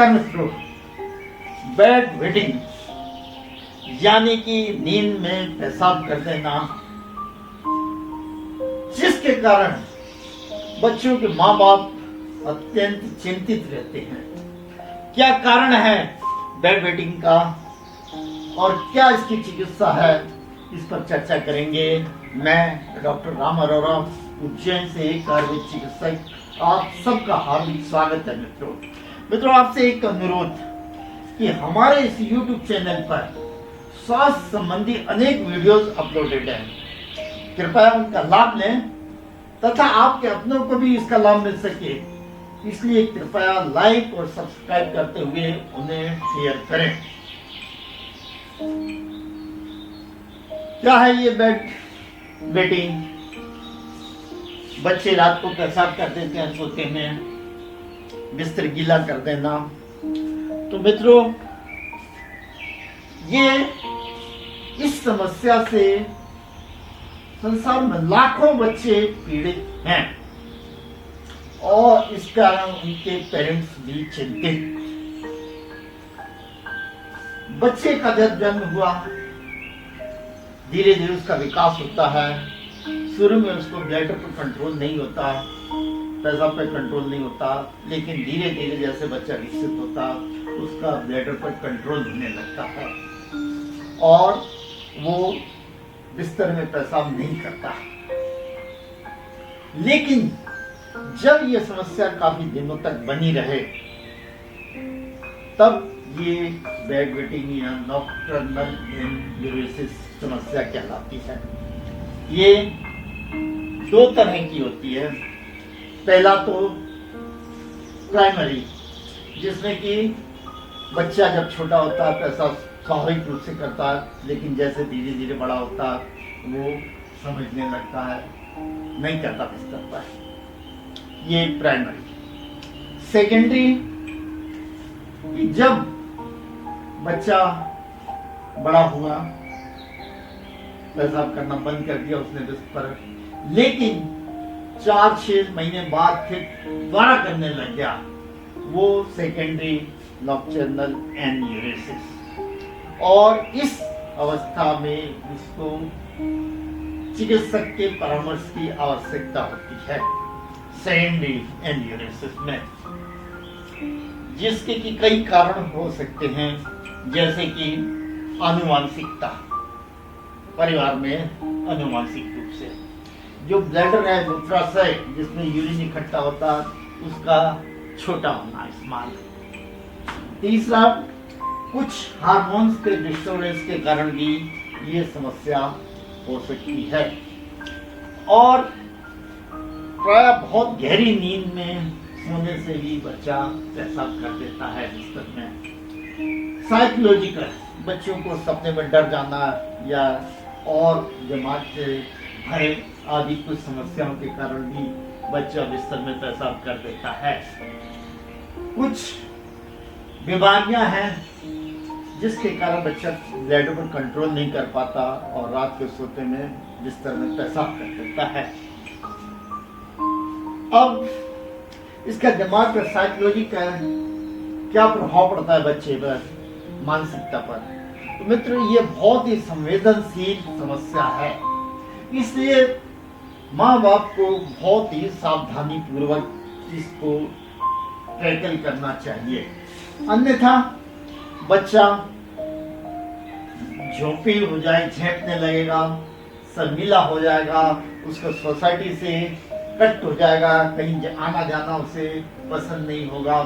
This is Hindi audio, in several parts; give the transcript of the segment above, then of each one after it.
नमस्कार मित्रों। बेड वेटिंग यानी कि नींद में पेशाब कर देना, जिसके कारण बच्चों के माँ बाप अत्यंत चिंतित रहते हैं। क्या कारण है बेड वेटिंग का और क्या इसकी चिकित्सा है, इस पर चर्चा करेंगे। मैं डॉक्टर राम अरोरा, उज्जैन से एक आयुर्वेद चिकित्सक, आप सबका हार्दिक स्वागत है। मित्रों आपसे एक अनुरोध कि हमारे इस YouTube चैनल पर स्वास्थ्य संबंधी अनेक वीडियोस अपलोडेड हैं। कृपया उनका लाभ लें तथा आपके अपनों को भी इसका लाभ मिल सके, इसलिए कृपया लाइक और सब्सक्राइब करते हुए उन्हें शेयर करें। क्या है ये बेड वेटिंग? बच्चे रात को पेशाब कर देते हैं सोते में, बिस्तर गीला कर देना। तो मित्रों ये इस समस्या से संसार में लाखों बच्चे पीड़ित हैं और इस कारण उनके पेरेंट्स भी चिंतित। बच्चे का जब जन्म हुआ, धीरे धीरे उसका विकास होता है। शुरू में उसको ब्लैडर पर कंट्रोल नहीं होता, पेशाब पे कंट्रोल नहीं होता, लेकिन धीरे धीरे जैसे बच्चा विकसित होता उसका ब्लैडर पर कंट्रोल होने लगता है और वो बिस्तर में पेशाब नहीं करता। लेकिन जब ये समस्या काफी दिनों तक बनी रहे तब ये बेड वेटिंग या नॉकटर्नल यूरेसिस समस्या कहलाती है। ये दो तरह की होती है। पहला तो प्राइमरी, जिसमें कि बच्चा जब छोटा होता है पेशाब स्वाभाविक रूप से करता है, लेकिन जैसे धीरे धीरे बड़ा होता है वो समझने लगता है, नहीं करता बिस्तर पर। ये प्राइमरी। सेकेंडरी, जब बच्चा बड़ा हुआ, पेशाब करना बंद कर दिया उसने बिस्तर पर, लेकिन 4-6 महीने बाद फिर दोबारा करने लग गया, वो सेकेंडरी नॉकटर्नल एन्यूरेसिस। और इस अवस्था में उसको चिकित्सक के परामर्श की आवश्यकता होती है सेकेंडरी एन्यूरेसिस में, जिसके कि कई कारण हो सकते हैं, जैसे कि आनुवांशिकता, परिवार में आनुवांशिक रूप से जो ब्लैडर है, मूत्राशय जिसमें यूरिन इकट्ठा होता है, उसका छोटा होना इस्तेमाल। तीसरा, कुछ हार्मोन्स के डिस्टर्बेंस के कारण भी ये समस्या हो सकती है। और प्राय बहुत गहरी नींद में सोने से ही बच्चा पेशाब कर देता है बिस्तर में। साइकोलॉजिकल, बच्चों को सपने में डर जाना या और दिमाग से भय आदि कुछ समस्याओं के कारण भी बच्चा बिस्तर में पेशाब कर देता है। कुछ बीमारियां हैं जिसके कारण बच्चा ब्लैडर पर कंट्रोल नहीं कर पाता और रात के सोते में बिस्तर में पेशाब कर देता है। अब इसका दिमाग पर साइकोलॉजिकल क्या प्रभाव पड़ता है बच्चे पर, मानसिकता पर? तो मित्रों ये बहुत ही संवेदनशील समस्या है, इसलिए माँ बाप को बहुत ही सावधानी पूर्वक इसको टैकल करना चाहिए, अन्यथा बच्चा झोंपी हो जाए, झेंपने लगेगा, शर्मीला हो जाएगा, उसको सोसाइटी से कट हो जाएगा, कहीं आना जाना उसे पसंद नहीं होगा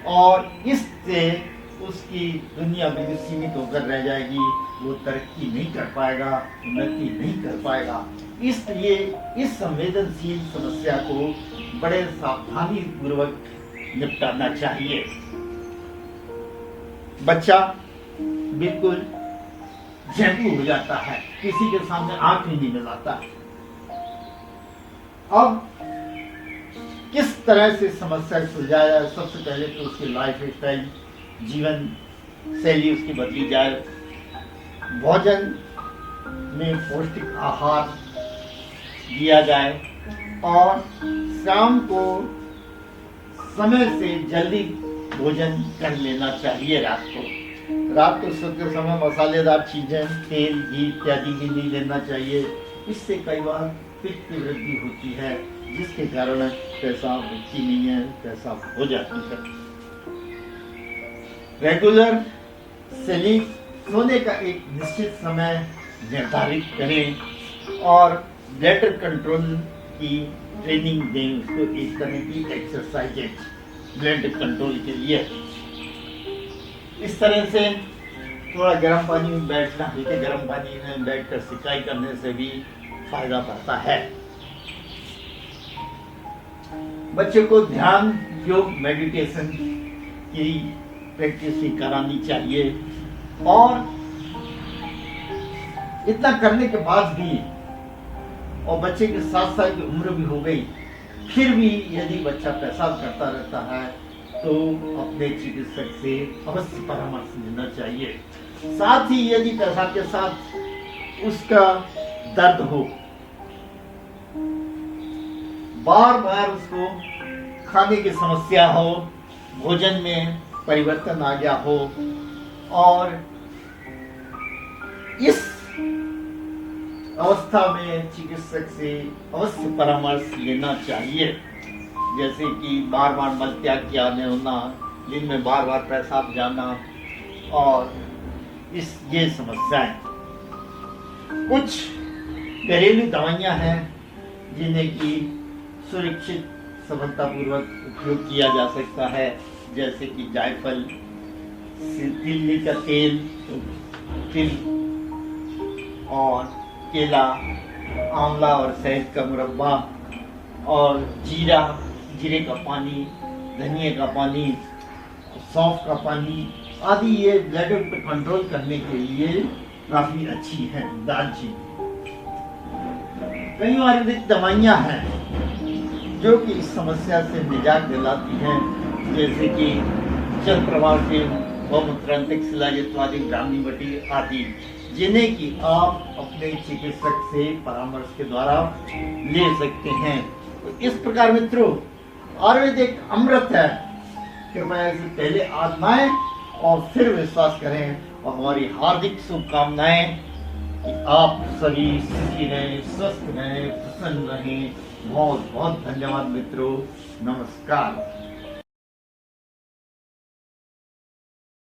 और इससे उसकी दुनिया बिल्कुल सीमित होकर रह जाएगी। वो तरक्की नहीं कर पाएगा, उन्नति नहीं कर पाएगा। इसलिए इस संवेदनशील समस्या को बड़े सावधानी पूर्वक निपटाना चाहिए। बच्चा बिल्कुल झेंपू हो जाता है, किसी के सामने आंख नहीं मिलाता। अब किस तरह से समस्या सुलझाया? सबसे पहले तो उसकी लाइफ स्टाइल, जीवन शैली उसकी बदली जाए। भोजन में पौष्टिक आहार दिया जाए और शाम को समय से जल्दी भोजन कर लेना चाहिए रात को सोते समय मसालेदार चीजें, तेल, घी इत्यादि भी नहीं लेना चाहिए। इससे कई बार पित्त की वृद्धि होती है, जिसके कारण पेशाब रुकती नहीं है, पेशाब हो जाती है। रेगुलर स्लीप, सोने का एक निश्चित समय निर्धारित करें और ब्लडर कंट्रोल की ट्रेनिंग दें उसको, एक तरह की एक्सरसाइजेज ब्लड कंट्रोल के लिए। इस तरह से थोड़ा गर्म पानी में बैठना, हल्के गर्म पानी में बैठकर सिकाई करने से भी फायदा पड़ता है। बच्चे को ध्यान, योग, मेडिटेशन की प्रैक्टिस भी करानी चाहिए। और इतना करने के बाद भी, और बच्चे के 7 साल की उम्र भी हो गई, फिर भी यदि बच्चा पेशाब करता रहता है तो अपने चिकित्सक से अवश्य परामर्श लेना चाहिए। साथ ही यदि पेशाब के साथ उसका दर्द हो, बार बार उसको खाने की समस्या हो, भोजन में परिवर्तन आ गया हो, और इस अवस्था में चिकित्सक से अवश्य परामर्श लेना चाहिए। जैसे कि बार बार मल त्याग किया न होना, दिन में बार बार पेशाब जाना, और ये समस्याएं। कुछ घरेलू दवाइयां हैं जिन्हें की सुरक्षित सफलतापूर्वक उपयोग किया जा सकता है, जैसे कि जायफल, तिल्ली का तेल, तिल और केला, आंवला और शहद का मुरब्बा, और जीरे का पानी, धनिया का पानी, सौंफ का पानी आदि, ये ब्लड पर कंट्रोल करने के लिए काफी अच्छी है। दालचीनी, कई आयुर्वेदिक दवाइयां हैं जो कि इस समस्या से निजात दिलाती हैं, जैसे कि जल प्रवाह के गौमूत्रांतिक शिलाजित्वादि ब्राह्मी बटी आदि, जिन्हें कि आप अपने चिकित्सक से परामर्श के द्वारा ले सकते हैं। तो इस प्रकार मित्रों, आयुर्वेद एक अमृत है। कृपया इसे पहले आजमाएं और फिर विश्वास करें, और हमारी हार्दिक शुभकामनाएं कि आप सभी सुखी रहें, स्वस्थ रहें, प्रसन्न रहें। बहुत बहुत धन्यवाद मित्रों, नमस्कार।